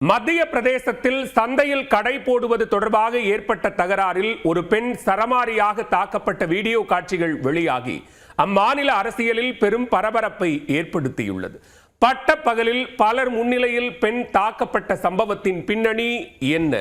மத்திய பிரதேசத்தில் சந்தையில் கடை போடுவது தொடர்பாக ஏற்பட்ட தகராறில் ஒரு பெண் சரமாரியாக தாக்கப்பட்ட வீடியோ காட்சிகள் வெளியாகி அம்மாநில அரசியலில் பெரும் பரபரப்பை ஏற்படுத்தியுள்ளது. பட்டப்பகலில் பலர் முன்னிலையில் பெண் தாக்கப்பட்ட சம்பவத்தின் பின்னணி என்ன?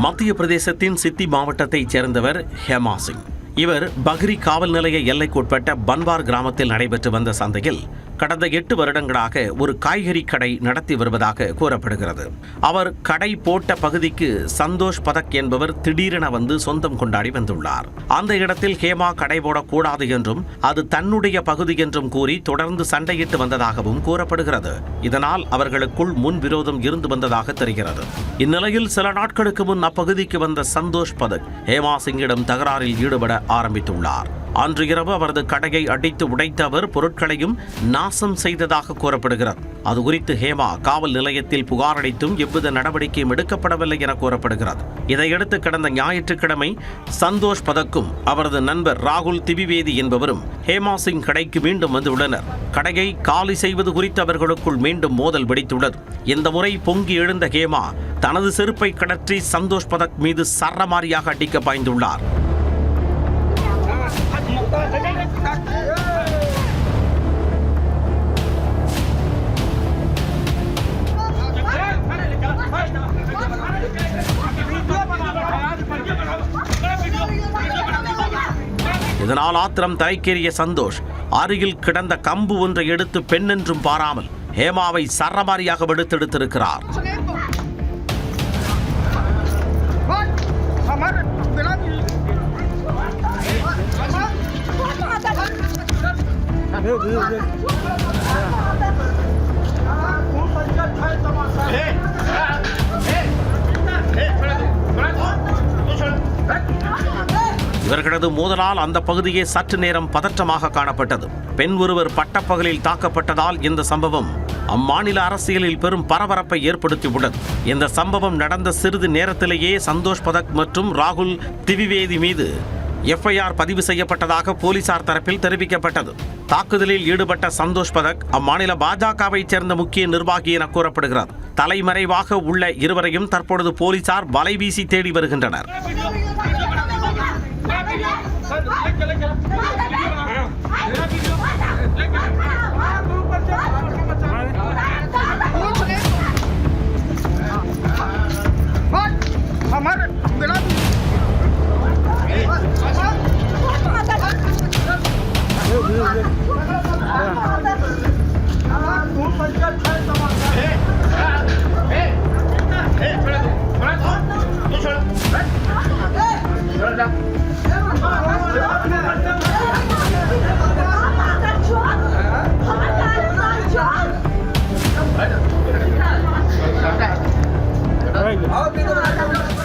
மத்திய பிரதேசத்தின் சித்தி மாவட்டத்தைச் சேர்ந்தவர் ஹேமா சிங். இவர் பக்ரி காவல் நிலைய எல்லைக்குட்பட்ட பன்வார் கிராமத்தில் நடைபெற்று வந்த சந்தையில் கடந்த 8 வருடங்களாக ஒரு காய்கறி கடை நடத்தி வருவதாக கூறப்படுகிறது. அவர் கடை போட்ட பகுதிக்கு சந்தோஷ் பதக் என்பவர் திடீரென வந்து சொந்தம் கொண்டாடி வந்துள்ளார். அந்த இடத்தில் ஹேமா கடை போடக்கூடாது என்றும் அது தன்னுடைய பகுதி என்றும் கூறி தொடர்ந்து சண்டையிட்டு வந்ததாகவும் கூறப்படுகிறது. இதனால் அவர்களுக்குள் முன்விரோதம் இருந்து வந்ததாக தெரிகிறது. இந்நிலையில் சில நாட்களுக்கு முன் அப்பகுதிக்கு வந்த சந்தோஷ் பதக் ஹேமா சிங்கிடம் தகராறில் ஈடுபட ஆரம்பித்துள்ளார். அன்று இரவு அவரது கடையை அடித்து உடைத்த அவர் பொருட்களையும் நாசம் செய்ததாக கூறப்படுகிறது. அது குறித்து ஹேமா காவல் நிலையத்தில் புகார் அளித்தும் எவ்வித நடவடிக்கையும் எடுக்கப்படவில்லை என கூறப்படுகிறது. இதையடுத்து கடந்த ஞாயிற்றுக்கிழமை சந்தோஷ் பதக்கும் அவரது நண்பர் ராகுல் திவிவேதி என்பவரும் ஹேமா சிங் கடைக்கு மீண்டும் வந்துள்ளனர். கடையை காலி செய்வது குறித்து அவர்களுக்குள் மீண்டும் மோதல் வெடித்துள்ளது. இந்த முறை பொங்கி எழுந்த ஹேமா தனது செருப்பை கடற்றி சந்தோஷ் பதக் மீது சரமாரியாக அடிக்க பாய்ந்துள்ளார். இதனால் ஆத்திரம் தலைக்கேறிய சந்தோஷ் அருகில் கிடந்த கம்பு ஒன்றை எடுத்து பெண் என்றும் பாராமல் ஹேமாவை சரமாரியாக வெடுத்தெடுத்திருக்கிறார். இவர்களது மோதலால் அந்த பகுதியே சற்று நேரம் பதற்றமாக காணப்பட்டது. பெண் ஒருவர் பட்டப்பகலில் தாக்கப்பட்டதால் இந்த சம்பவம் அம்மாநில அரசியலில் பெரும் பரபரப்பை ஏற்படுத்தியுள்ளது. இந்த சம்பவம் நடந்த சிறிது நேரத்திலேயே சந்தோஷ் பதக் மற்றும் ராகுல் திவிவேதி மீது FIR பதிவு செய்யப்பட்டதாக போலீசார் தரப்பில் தெரிவிக்கப்பட்டது. தாக்குதலில் ஈடுபட்ட சந்தோஷ் பதக் அம்மாநில பாஜகவைச் சேர்ந்த முக்கிய நிர்வாகி என கூறப்படுகிறது. தலைமறைவாக உள்ள இருவரையும் தற்பொழுது போலீசார் வலைவீசி தேடி வருகின்றனர். Hey!